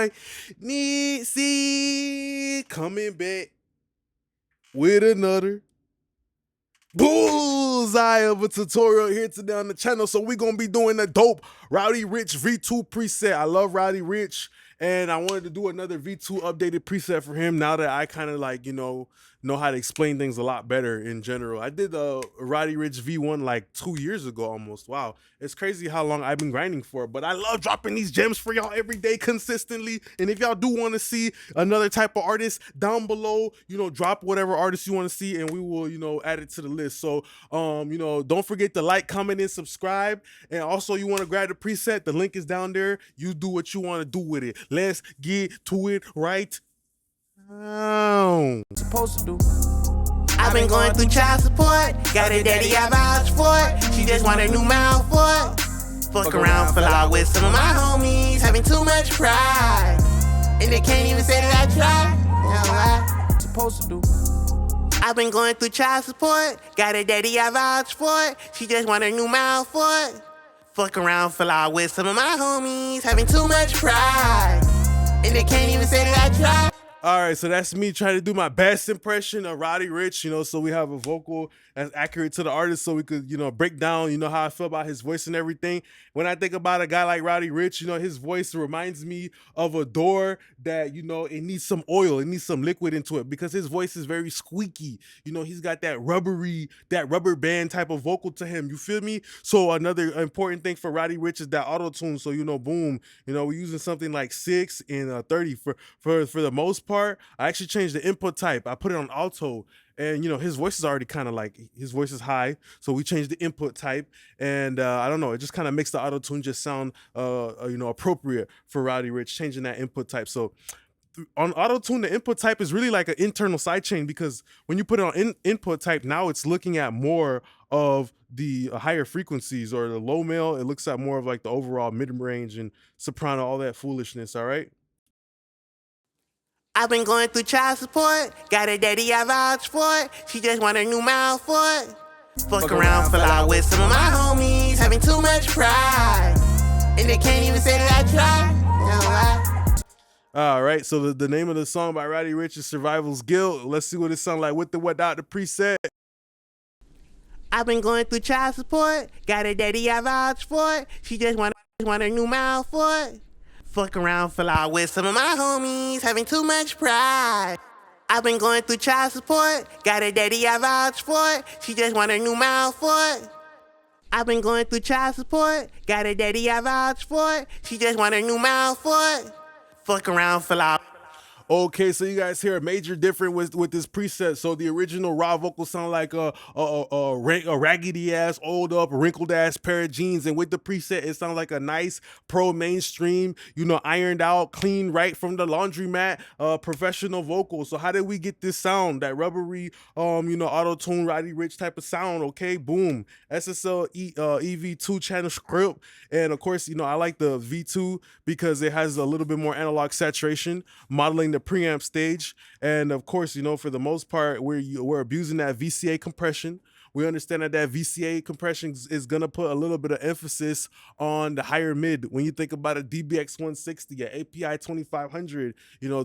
boy Nipsey coming back with another bullseye of a tutorial here today on the channel. So we're gonna be doing a dope Roddy Ricch V2 preset. I love Roddy Ricch, and I wanted to do another V2 updated preset for him now that I kind of like, know how to explain things a lot better in general. I did a Roddy Ricch V1 like 2 years ago almost. Wow, it's crazy how long I've been grinding for, but I love dropping these gems for y'all every day consistently. And if y'all do want to see another type of artist down below, drop whatever artist you want to see and we will, add it to the list. So, don't forget to like, comment, and subscribe. And also, you want to grab the preset, the link is down there. You do what you want to do with it. Let's get to it right now. Supposed to do. I've been going through child support. Got a daddy I vouch for. She just want a new mouth for. Fuck around, fell out with some of my homies, having too much pride, and they can't even say that I tried. No, I supposed to do. I've been going through child support. Got a daddy I vouch for. She just want a new mouth for. Fuck around, fell out with some of my homies, having too much pride, and they can't even say that I tried. All right, so that's me trying to do my best impression of Roddy Ricch, so we have a vocal that's accurate to the artist so we could, break down, how I feel about his voice and everything. When I think about a guy like Roddy Ricch, his voice reminds me of a door that, it needs some oil, it needs some liquid into it because his voice is very squeaky. He's got that rubber band type of vocal to him, you feel me? So another important thing for Roddy Ricch is that auto-tune. So, boom, we're using something like 6 and 30 for the most part. I actually changed the input type. I put it on auto, and his voice is already kind of like, his voice is high, so we changed the input type, and I don't know, it just kind of makes the auto tune just sound appropriate for Roddy Ricch, changing that input type. So on auto tune, the input type is really like an internal sidechain, because when you put it on input type, now it's looking at more of the higher frequencies, or the low male, it looks at more of like the overall mid-range and soprano, all that foolishness. All right. I've been going through child support. Got a daddy I vouch for. She just want a new mouth for. Fuck around, fell out with some of my homies, having too much pride, and they can't even say that I tried. No, All right, so the name of the song by Roddy Ricch is Survival's Guilt. Let's see what it sounds like with the without the preset. I've been going through child support. Got a daddy I vouch for. She just want a new mouth for. Fuck around, fell out with some of my homies, having too much pride. I've been going through child support. Got a daddy I vouch for. She just want a new mouth for. I've been going through child support. Got a daddy I vouch for. She just want a new mouth for. Fuck around, fell out. Okay, so you guys hear a major difference with this preset. So the original raw vocal sound like a raggedy ass, old up, wrinkled ass pair of jeans, and with the preset, it sounds like a nice pro mainstream, ironed out, clean right from the laundromat, professional vocal. So how did we get this sound, that rubbery, auto tune Roddy Ricch type of sound? Okay, boom, SSL EV2 channel script, and of course, I like the V2 because it has a little bit more analog saturation, modeling the preamp stage, and of course, for the most part, we're abusing that VCA compression. We understand that VCA compression is gonna put a little bit of emphasis on the higher mid. When you think about a DBX 160, a API 2500,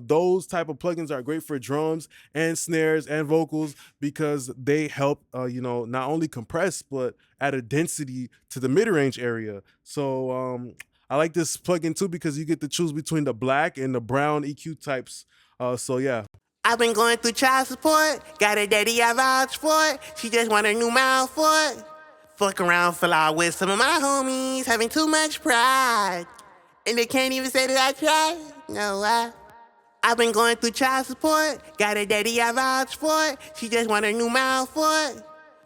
those type of plugins are great for drums and snares and vocals because they help, not only compress but add a density to the mid-range area. So I like this plugin too because you get to choose between the black and the brown EQ types. So yeah. I've been going through child support. Got a daddy I vouch for. She just want a new mouth for. Fuck around, fell out with some of my homies, having too much pride, and they can't even say that I tried. No, I've been going through child support. Got a daddy I vouch for. She just want a new mouth for.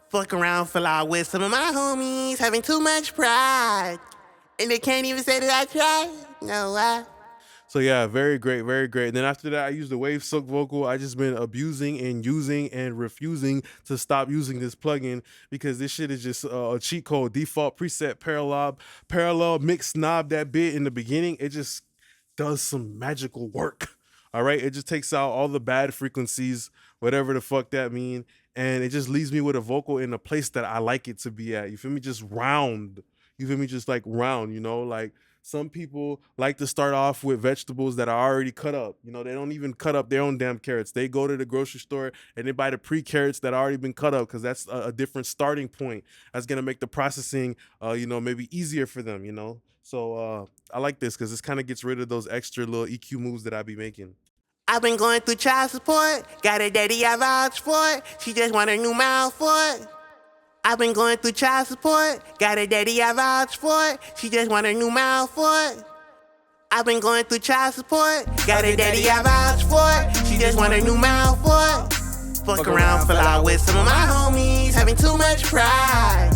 Fuck around, fell out with some of my homies, having too much pride, and they can't even say that I tried. No, So yeah, very great, very great. And then after that, I used the wave silk vocal. I just been abusing and using and refusing to stop using this plugin because this shit is just a cheat code. Default preset parallel mix knob, that bit in the beginning, it just does some magical work. All right, it just takes out all the bad frequencies, whatever the fuck that mean, and it just leaves me with a vocal in a place that I like it to be at. You feel me? Just round. You feel me? Just like round, like Some people like to start off with vegetables that are already cut up. You know, they don't even cut up their own damn carrots. They go to the grocery store and they buy the pre-carrots that already been cut up because that's a different starting point. That's gonna make the processing, maybe easier for them. So I like this because this kind of gets rid of those extra little EQ moves that I be making. I've been going through child support, got a daddy I vouch for, she just want a new mouth for it. I've been going through child support, got a daddy I vouch for, she just want a new mouth for it. I've been going through child support, got a daddy I vouch for, she just want a new mouth for it. Fuck around, fell out with some of my homies, having too much pride,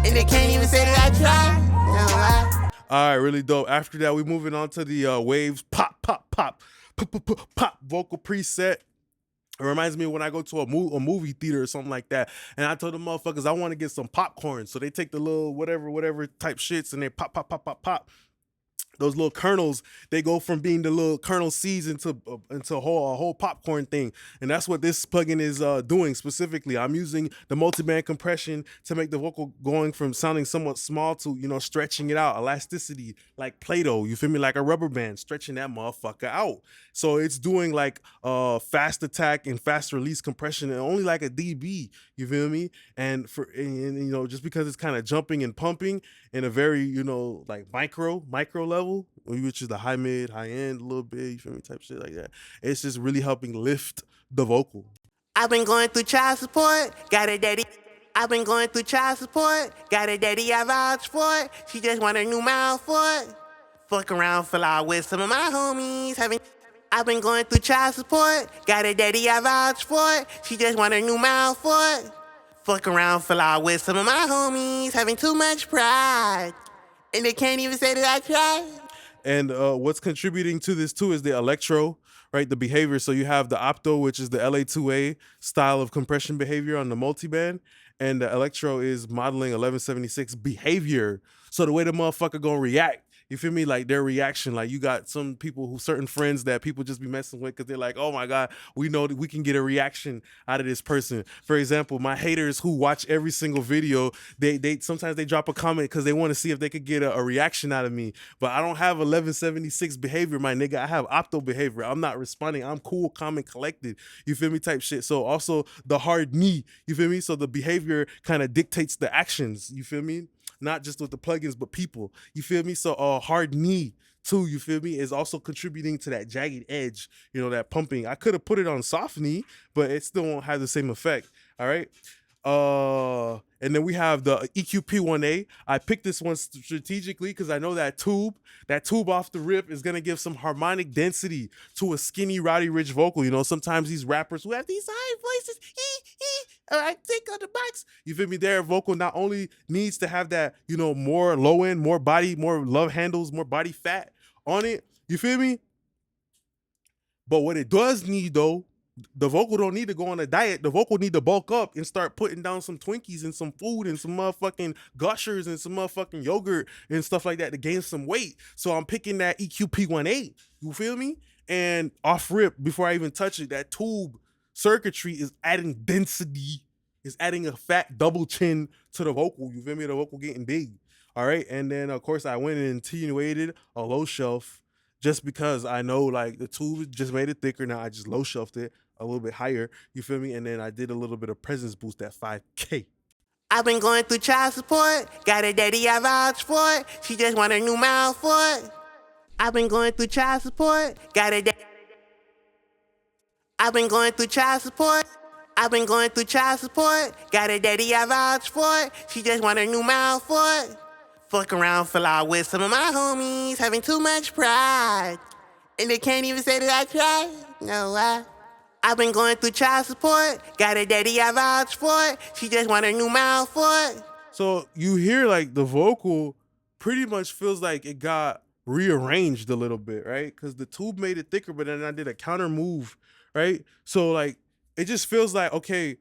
and they can't even say that I tried. You know why? All right, really dope. After that, we moving on to the waves pop, pop, pop, pop, pop, pop, pop vocal preset. It reminds me of when I go to a movie theater or something like that, and I told the motherfuckers I want to get some popcorn, so they take the little whatever type shits and they pop, pop, pop, pop, pop. Those little kernels, they go from being the little kernel seeds into a whole popcorn thing, and that's what this plugin is doing specifically. I'm using the multiband compression to make the vocal going from sounding somewhat small to stretching it out, elasticity like Play-Doh. You feel me? Like a rubber band, stretching that motherfucker out. So it's doing like fast attack and fast release compression and only like a dB. You feel me? And just because it's kind of jumping and pumping in a very like micro level, which is the high mid, high end a little bit, you feel me, type shit like that. It's just really helping lift the vocal. I've been going through child support, got a daddy. I've been going through child support, got a daddy I vouch for, she just want a new mouth for it. Fuck around, fell out with some of my homies, having. I've been going through child support, got a daddy I vouch for, she just want a new mouth for it. Fuck around, fell out with some of my homies, having too much pride, and they can't even say that I tried. And what's contributing to this too is the electro, right? The behavior. So you have the opto, which is the LA2A style of compression behavior on the multiband, and the electro is modeling 1176 behavior. So the way the motherfucker gonna react, you feel me? Like their reaction, like you got some people certain friends that people just be messing with because they're like, oh my God, we know that we can get a reaction out of this person. For example, my haters who watch every single video, they sometimes they drop a comment because they want to see if they could get a reaction out of me. But I don't have 1176 behavior, my nigga. I have opto behavior. I'm not responding. I'm cool, calm, and collected. You feel me? Type shit. So also the hard knee, you feel me? So the behavior kind of dictates the actions, you feel me? Not just with the plugins, but people. You feel me? So hard knee too, you feel me, is also contributing to that jagged edge, that pumping. I could have put it on soft knee, but it still won't have the same effect. All right. And then we have the EQP1A. I picked this one strategically because I know that tube off the rip is gonna give some harmonic density to a skinny Roddy Ricch vocal. Sometimes these rappers who have these high voices, all right, think on the box. You feel me? Their vocal not only needs to have that, more low end, more body, more love handles, more body fat on it. You feel me? But what it does need though, the vocal don't need to go on a diet. The vocal need to bulk up and start putting down some Twinkies and some food and some motherfucking gushers and some motherfucking yogurt and stuff like that to gain some weight. So I'm picking that EQP1A. You feel me? And off rip, before I even touch it, that tube circuitry is adding density, is adding a fat double chin to the vocal. You feel me? The vocal getting big. All right. And then of course I went and attenuated a low shelf just because I know like the tube just made it thicker. Now I just low shelved it a little bit higher. You feel me? And then I did a little bit of presence boost at 5K. I've been going through child support, got a daddy I vouch for, she just want a new mouth for it. I've been going through child support, got a daddy. I've been going through child support. I've been going through child support, got a daddy I vouch for, she just want a new mouth for it. Fuck around, fell out with some of my homies, having too much pride, and they can't even say that I tried. No why? I've been going through child support, got a daddy I vouch for, she just want a new mouth for it. So you hear like the vocal pretty much feels like it got rearranged a little bit, right? Because the tube made it thicker, but then I did a counter move, right? So like it just feels like, okay,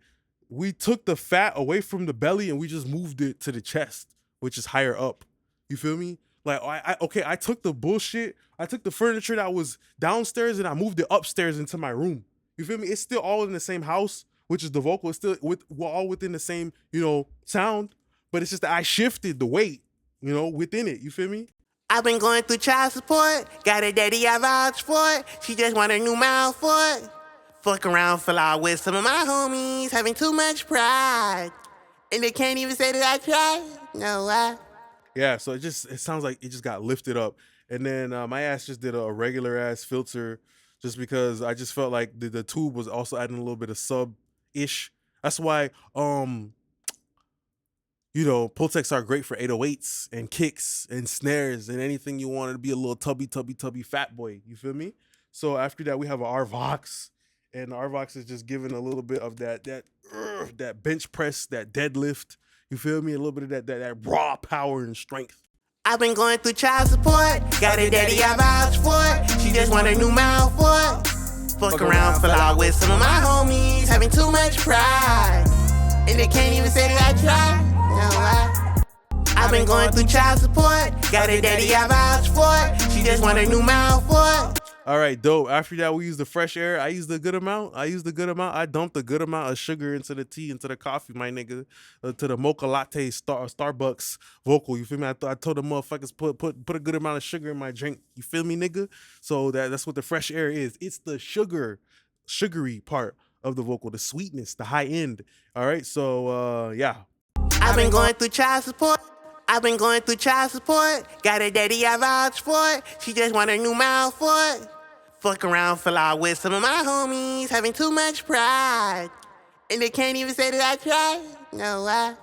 we took the fat away from the belly and we just moved it to the chest, which is higher up. You feel me? Like I took the bullshit, I took the furniture that was downstairs and I moved it upstairs into my room. You feel me? It's still all in the same house, which is the vocal. It's still we're all within the same, sound, but it's just that I shifted the weight, within it. You feel me? I've been going through child support. Got a daddy I vouch for. She just want a new mouth for it. Fuck around, fell out with some of my homies, having too much pride. And they can't even say that I tried. No, Yeah, so it sounds like it just got lifted up. And then my ass just did a regular ass filter just because I just felt like the tube was also adding a little bit of sub-ish. That's why Pultecs are great for 808s and kicks and snares and anything you want to be a little tubby fat boy. You feel me? So after that, we have our Vox, and our Vox is just giving a little bit of that bench press, that deadlift. You feel me? A little bit of that raw power and strength. I've been going through child support. Got a daddy I vouch for. She just want a new mouth for it. Fuck around, fell out with some of my homies, having too much pride. And they can't even say that I tried. No, I've been going through child support. Got a daddy I vouch for. She just want a new mouth for it. All right, dope. After that, we use the fresh air. I used a good amount. I dumped a good amount of sugar into the tea, into the coffee, my nigga, to the mocha latte Starbucks vocal. You feel me? I told the motherfuckers put a good amount of sugar in my drink. You feel me, nigga? So that's what the fresh air is. It's the sugary part of the vocal, the sweetness, the high end. All right, so yeah. I've been going through child support. I've been going through child support. Got a daddy I vouch for. She just want a new mouth for it. Fuck around, fell out with some of my homies, having too much pride. And they can't even say that I tried. No,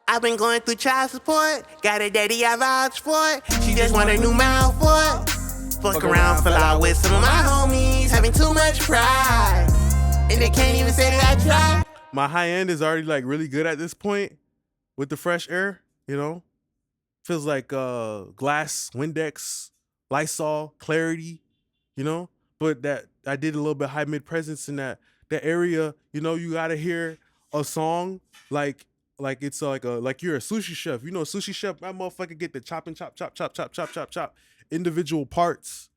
I've been going through child support. Got a daddy I vouch for. She just want a new mouth for it. Fuck around, fell out with some of my homies, having too much pride. And they can't even say that I tried. My high end is already like really good at this point with the fresh air, you know? Feels like Glass, Windex, Lysol, Clarity, you know? But that I did a little bit high mid presence in that area. You know, you gotta hear a song like it's like you're a sushi chef. You know, a sushi chef, that motherfucker get the chop and chop individual parts,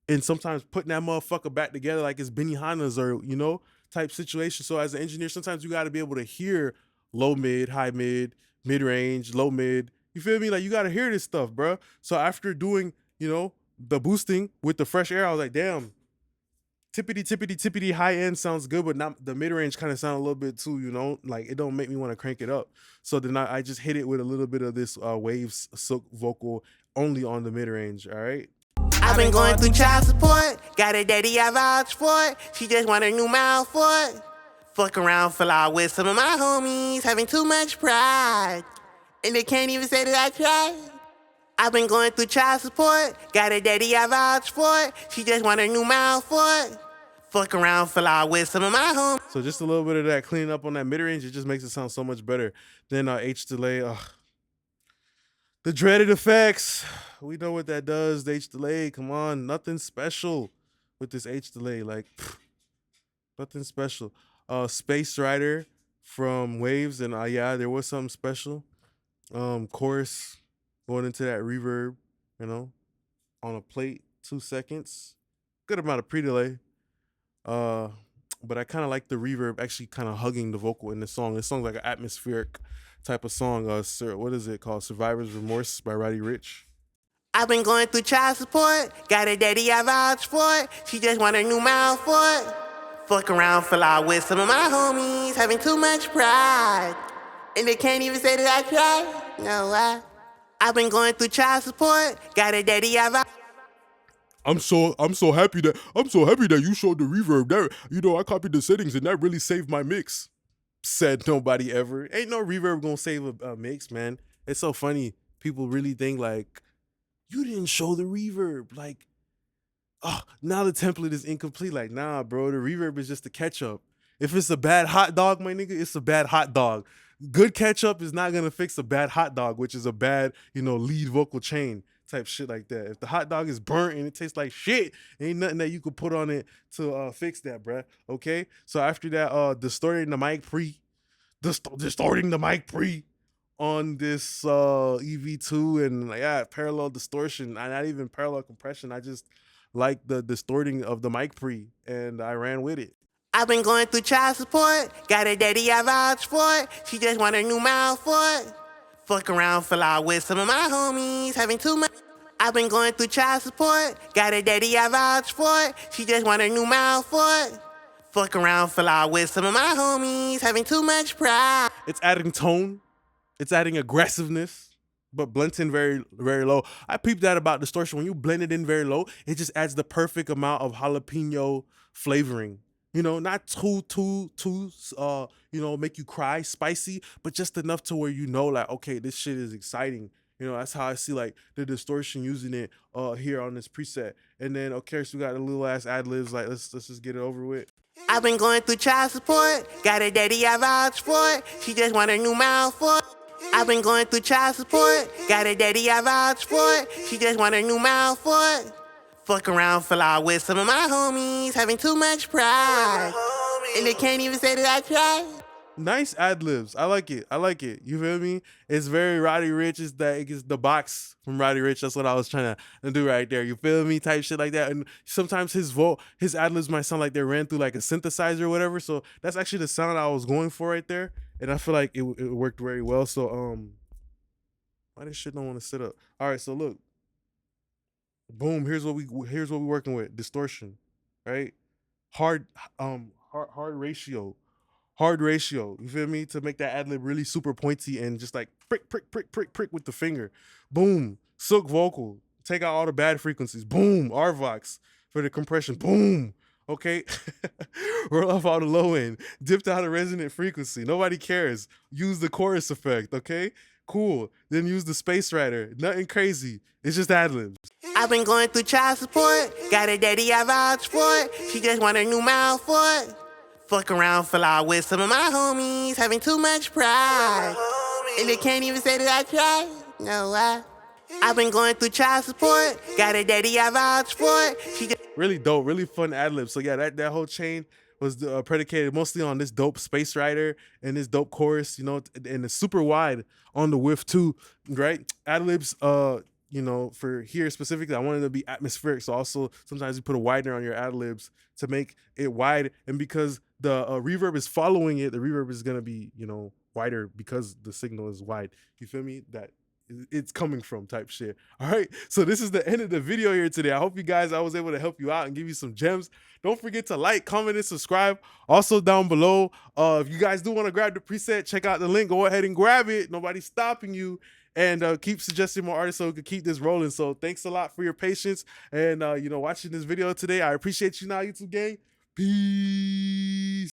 and sometimes putting that motherfucker back together like it's Benihana's or type situation. So as an engineer, sometimes you gotta be able to hear low mid, high mid, mid range, low mid. You feel me? Like you gotta hear this stuff, bro. So after doing the boosting with the fresh air, I was like, damn. Tippity high end sounds good, but not the mid range kind of sound a little bit too, like it don't make me want to crank it up. So then I just hit it with a little bit of this Waves silk vocal only on the mid range. All right. I've been going through child support. Got a daddy I vouch for. She just want a new mouth for it. Fuck around, fell out with some of my homies, having too much pride. And they can't even say that I tried. I've been going through child support. Got a daddy I vouch for. She just want a new mouth for it. Fuck around, fell out with some of my homies. So just a little bit of that cleaning up on that mid-range, it just makes it sound so much better. Then H delay, the dreaded effects. We know what that does, the H delay. Come on, nothing special with this H delay. Like, nothing special. Space Rider from Waves, and yeah, there was something special. Chorus going into that reverb, on a plate, 2 seconds. Good amount of pre-delay. But I kind of like the reverb actually kind of hugging the vocal in the song. This song's like an atmospheric type of song. What is it called? Survivor's Remorse by Roddy Ricch. I've been going through child support. Got a daddy I vouch for. She just want a new mouth for it. Fuck around, fell out with some of my homies, having too much pride. And they can't even say that I tried. No, I've been going through child support. Got a daddy I vouch. I'm so happy that you showed the reverb. That I copied the settings and that really saved my mix. Said nobody ever. Ain't no reverb gonna save a mix, man. It's so funny. People really think like you didn't show the reverb. Like, now the template is incomplete. Like, nah, bro. The reverb is just the ketchup. If it's a bad hot dog, my nigga, it's a bad hot dog. Good ketchup is not gonna fix a bad hot dog, which is a bad, lead vocal chain type shit like that. If the hot dog is burnt and it tastes like shit, ain't nothing that you could put on it to fix that, bruh. Okay? So after that, distorting the mic pre on this EV2 and parallel distortion, not even parallel compression. I just like the distorting of the mic pre, and I ran with it. I've been going through child support. Got a daddy I vouch for. She just want a new mouth for it. Fuck around, fell out with some of my homies, having too much. I've been going through child support. Got a daddy I vouch for it. She just want a new mouth for it. Fuck around, fell out with some of my homies, having too much pride. It's adding tone, it's adding aggressiveness, but blends in very, very low. I peeped that about distortion. When you blend it in very low, it just adds the perfect amount of jalapeno flavoring. You know, not too, make you cry, spicy, but just enough to where you know, like, okay, this shit is exciting. You know, that's how I see like the distortion using it here on this preset. And then, okay, so we got the little ass ad-libs. Like, let's just get it over with. I've been going through child support. Got a daddy I vouch for it. She just want a new mouth for it. I've been going through child support. Got a daddy I vouch for it. She just want a new mouth for it. Fuck around, fell out with some of my homies, having too much pride. And they can't even say that I tried. Nice ad-libs. I like it. I like it. You feel me? It's very Roddy Ricch. It's the box from Roddy Ricch. That's what I was trying to do right there. You feel me? Type shit like that. And sometimes his ad-libs might sound like they ran through like a synthesizer or whatever. So that's actually the sound I was going for right there. And I feel like it worked very well. So why this shit don't want to sit up? All right, so look. Boom, here's what we working with. Distortion, right? Hard ratio. Hard ratio, you feel me? To make that ad-lib really super pointy and just like prick, prick, prick, prick, prick with the finger. Boom, silk vocal. Take out all the bad frequencies. Boom, RVox for the compression. Boom, okay? Roll off all the low end. Dipped out a resonant frequency. Nobody cares. Use the chorus effect, okay? Cool. Then use the space writer. Nothing crazy. It's just ad-libs. I've been going through child support. Got a daddy I vouch for it. She just want a new mouth for it. Fuck around, fell out with some of my homies, having too much pride. And they can't even say that I tried. No, I've been going through child support. Got a daddy I vouch for it. She just really dope, really fun ad-libs. So yeah, that whole chain was predicated mostly on this dope space writer and this dope chorus, you know, and it's super wide on the whiff too, right? Ad-libs, you know, for here specifically, I wanted to be atmospheric. So also sometimes you put a widener on your ad-libs to make it wide. And because the reverb is following it, the reverb is going to be, you know, wider because the signal is wide. You feel me? That it's coming from type shit. All right. So this is the end of the video here today. I hope you guys, I was able to help you out and give you some gems. Don't forget to like, comment, and subscribe. Also down below, if you guys do want to grab the preset, check out the link. Go ahead and grab it. Nobody's stopping you. And keep suggesting more artists so we can keep this rolling. So thanks a lot for your patience and, you know, watching this video today. I appreciate you now, YouTube gang. Peace.